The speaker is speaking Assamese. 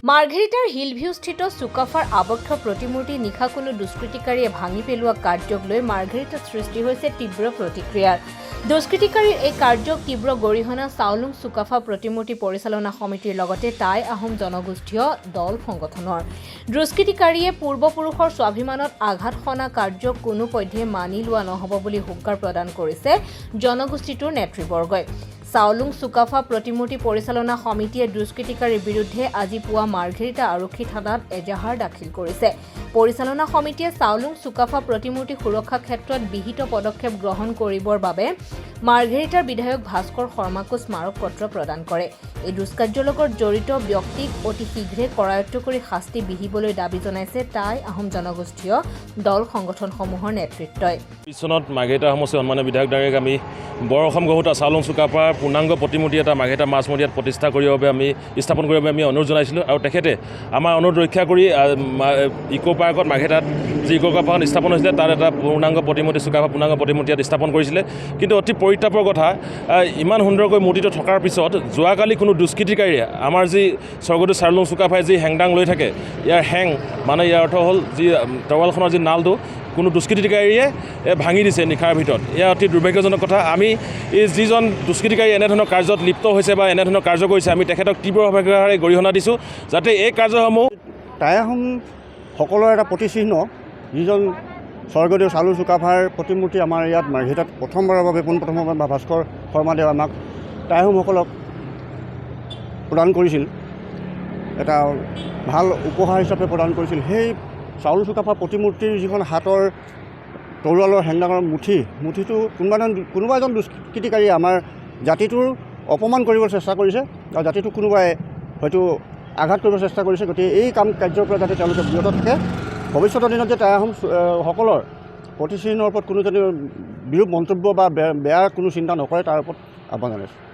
মাৰ্ঘেৰিটাৰ হিলভিউস্থিত চুকাফাৰ আবক্ষ প্ৰতিমূৰ্তি নিশা কোনো দুষ্কৃতিকাৰীয়ে ভাঙি পেলোৱা কাৰ্যক লৈ মাৰ্ঘেৰিটাত সৃষ্টি হৈছে তীব্ৰ প্ৰতিক্ৰিয়াৰ। দুষ্কৃতিকাৰীৰ এই কাৰ্যক তীব্ৰ গৰিহণা চাওলুং চুকাফা প্ৰতিমূৰ্তি পৰিচালনা সমিতিৰ লগতে টাই আহোম জনগোষ্ঠীয় দল সংগঠনৰ। দুষ্কৃতিকাৰীয়ে পূৰ্বপুৰুষৰ স্বাভিমানত আঘাত সনা কাৰ্যক কোনোপধ্যে মানি লোৱা নহ'ব বুলি হুংকাৰ প্ৰদান কৰিছে জনগোষ্ঠীটোৰ নেতৃবৰ্গই। চাওলুং চুকাফা প্ৰতিমূৰ্তি পৰিচালনা সমিতিয়ে দুষ্কৃতিকাৰীৰ বিৰুদ্ধে আজি পুৱা মাৰ্ঘেৰিটা আৰক্ষী থানাত এজাহাৰ দাখিল কৰিছে। পৰিচালনা সমিতিয়ে চাওলুং চুকাফা প্ৰতিমূৰ্তি সুৰক্ষাৰ ক্ষেত্ৰত বিহিত পদক্ষেপ গ্ৰহণ কৰিবৰ বাবে মাৰ্ঘেৰিটাৰ বিধায়ক ভাস্কৰ শৰ্মাকো স্মাৰক পত্ৰ প্ৰদান কৰে। এই দুষ্কাৰ্যৰ লগত জড়িত ব্যক্তিক অতি শীঘ্ৰে কৰায়ত্ব কৰি শাস্তি বিহিবলৈ দাবী জনাইছে টাই আহোম জনগোষ্ঠীয় দল সংগঠনসমূহৰ নেতৃত্বই। চনত মাৰ্ঘেৰিটা সমষ্টিৰ সন্মানীয় বিধায়ক ডাঙৰীয়াক আমি বৰ অসম গঢ়োতা চাওলুং চুকাফাৰ পূৰ্ণাংগ প্ৰতিমূৰ্তি এটা মাৰ্ঘেৰিটা মাছমৰীয়াত প্ৰতিষ্ঠা কৰিবৰ বাবে আমি স্থাপন কৰিবৰ বাবে আমি অনুৰোধ জনাইছিলোঁ আৰু তেখেতে আমাৰ অনুৰোধ ৰক্ষা কৰি ইকো পাৰ্কত মাৰ্ঘেৰিটাত যি ইকো পাৰ্কখন স্থাপন হৈছিলে তাত এটা পূৰ্ণাংগ প্ৰতিমূৰ্তি চুকাফা পূৰ্ণাংগ প্ৰতিমূৰ্তি ইয়াত স্থাপন কৰিছিলে। কিন্তু অতি পৰিতাপৰ কথা, ইমান সুন্দৰকৈ মূৰ্তিটো থকাৰ পিছত যোৱাকালি কোনো দুষ্কৃতিকাৰীয়ে আমাৰ যি স্বৰ্গদেউ চাওলুং চুকাফাই যি হেংদাং লৈ থাকে, ইয়াৰ হেং মানে ইয়াৰ অৰ্থ হ'ল যি তৰোৱালখনৰ যি নালটো কোনো দুষ্কৃতিকাৰীয়ে ভাঙি দিছে নিশাৰ ভিতৰত। এয়া অতি দুৰ্ভাগ্যজনক কথা। আমি যিজন দুষ্কৃতিকাৰী এনেধৰণৰ কাৰ্যত লিপ্ত হৈছে বা এনেধৰণৰ কাৰ্য কৰিছে, আমি তেখেতক তীব্ৰভাৱে গৰিহণা দিছোঁ যাতে এই কাৰ্যসমূহ টাই আহোম সকলৰ এটা প্ৰতিচিহ্ন যিজন স্বৰ্গদেউ চাওলুং চুকাফাৰ প্ৰতিমূৰ্তি আমাৰ ইয়াত মাৰ্ঘেৰিটাত প্ৰথমবাৰৰ বাবে পোনপ্ৰথমবাৰ ভাস্কৰ শৰ্মাদেৱে আমাক টাই আহোমসকলক প্ৰদান কৰিছিল, এটা ভাল উপহাৰ হিচাপে প্ৰদান কৰিছিল। সেই চাওলুং চুকাফা প্ৰতিমূৰ্তিৰ যিখন হাতৰ তৰোৱালৰ হেংদাঙৰ মুঠিটো কোনোবা এজন দুষ্কৃতিকাৰীয়ে আমাৰ জাতিটোৰ অপমান কৰিবলৈ চেষ্টা কৰিছে আৰু জাতিটোক কোনোবাই হয়তো আঘাত কৰিব চেষ্টা কৰিছে। গতিকে এই কাৰ্যৰ পৰা যাতে তেওঁলোকে বিৰত থাকে, ভৱিষ্যতৰ দিনত যে টাই আহোম সকলৰ প্ৰতিচিহ্নৰ ওপৰত কোনো যদি বিৰূপ মন্তব্য বা বেয়া কোনো চিন্তা নকৰে তাৰ ওপৰত আহ্বান জনাইছোঁ।